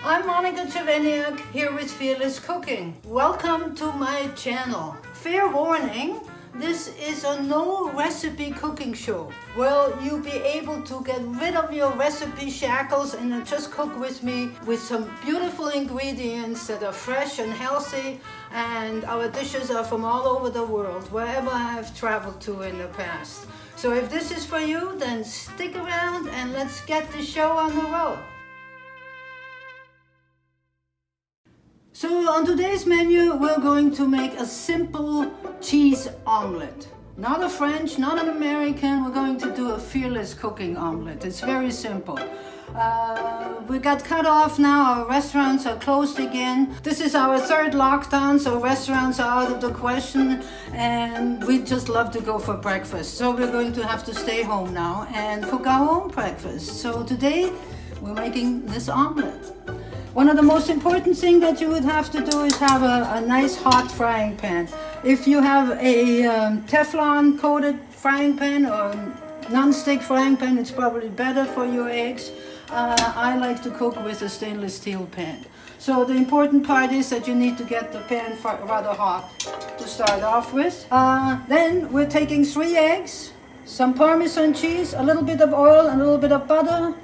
I'm Monika here with Fearless Cooking. Welcome to my channel. Fair warning, this is a no recipe cooking show. Well, you'll be able to get rid of your recipe shackles and just cook with me with some beautiful ingredients that are fresh and healthy, and our dishes are from all over the world, wherever I have traveled to in the past. So if this is for you, then stick around and let's get the show on the road. So on today's menu, we're going to make a simple cheese omelet. Not a French, not an American, we're going to do a fearless cooking omelet. It's very simple. We got cut off now, our restaurants are closed again. This is our third lockdown, so restaurants are out of the question, and we just love to go for breakfast. So we're going to have to stay home now and cook our own breakfast. So today, we're making this omelet. One of the most important things that you would have to do is have a nice hot frying pan. If you have a Teflon coated frying pan or non-stick frying pan, it's probably better for your eggs. I like to cook with a stainless steel pan. So the important part is that you need to get the pan rather hot to start off with. Then we're taking 3 eggs, some Parmesan cheese, a little bit of oil, and a little bit of butter.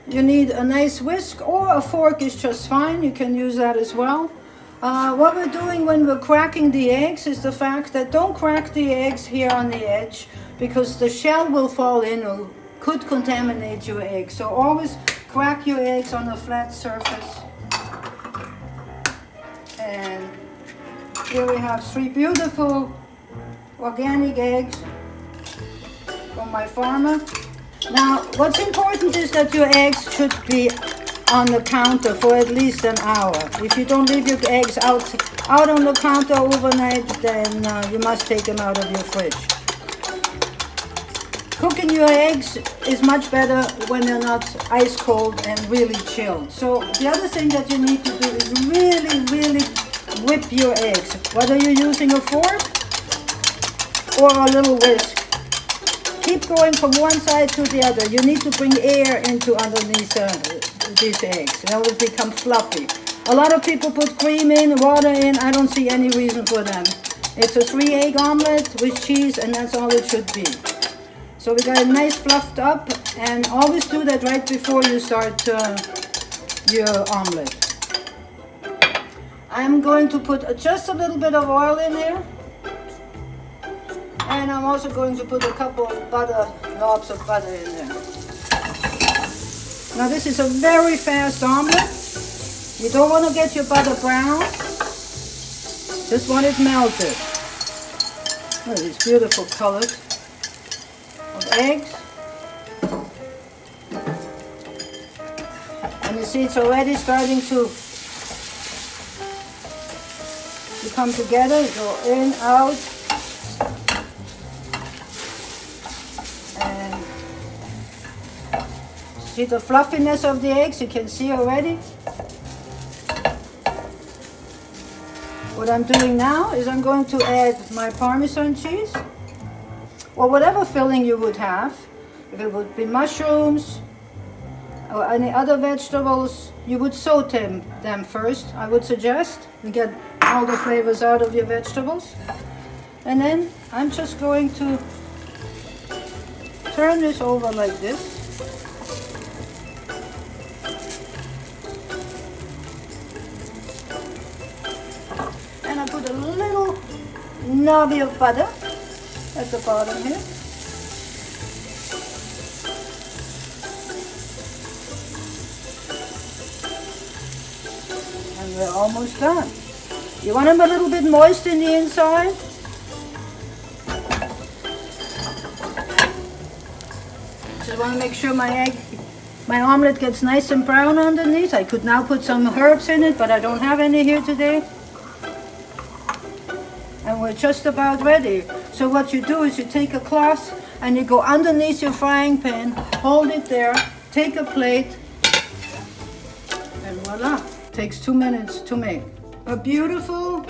You need a nice whisk, or a fork is just fine. You can use that as well. What we're doing when we're cracking the eggs is the fact that don't crack the eggs here on the edge, because the shell will fall in or could contaminate your eggs. So always crack your eggs on a flat surface. And here we have 3 beautiful organic eggs from my farmer. Now, what's important is that your eggs should be on the counter for at least an hour. If you don't leave your eggs out on the counter overnight, then you must take them out of your fridge. Cooking your eggs is much better when they're not ice cold and really chilled. So the other thing that you need to do is really whip your eggs. Whether you're using a fork or a little whisk. Keep going from one side to the other. You need to bring air into underneath these eggs. They will become fluffy. A lot of people put cream in, water in. I don't see any reason for them. It's a 3-egg omelet with cheese, and that's all it should be. So we got it nice fluffed up, and always do that right before you start your omelet. I'm going to put just a little bit of oil in here. And I'm also going to put a couple of knobs of butter in there. Now this is a very fast omelet. You don't want to get your butter brown. Just want it melted. Look at these beautiful colors of eggs. And you see it's already starting to come together. Go in, out. See the fluffiness of the eggs? You can see already. What I'm doing now is I'm going to add my Parmesan cheese, or whatever filling you would have. If it would be mushrooms or any other vegetables, you would saute them first, I would suggest, and get all the flavors out of your vegetables. And then I'm just going to turn this over like this. And I put a little knobby of butter at the bottom here. And we're almost done. You want them a little bit moist in the inside. Just want to make sure my omelet gets nice and brown underneath. I could now put some herbs in it, but I don't have any here today. And we're just about ready. So what you do is you take a cloth and you go underneath your frying pan, hold it there, take a plate, and voila. Takes 2 minutes to make. A beautiful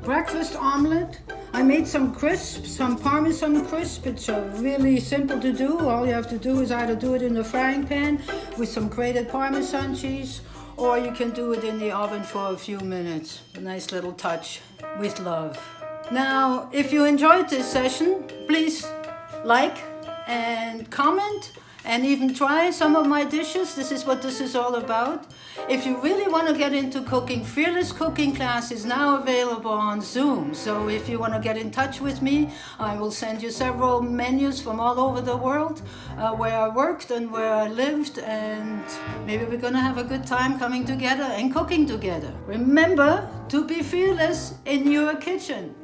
breakfast omelet. I made some crisp, some Parmesan crisp. It's really simple to do. All you have to do is either do it in the frying pan with some grated Parmesan cheese, or you can do it in the oven for a few minutes. A nice little touch with love. Now, if you enjoyed this session, please like and comment and even try some of my dishes. This is what this is all about. If you really want to get into cooking, Fearless Cooking Class is now available on Zoom. So if you want to get in touch with me, I will send you several menus from all over the world where I worked and where I lived, and maybe we're going to have a good time coming together and cooking together. Remember to be fearless in your kitchen.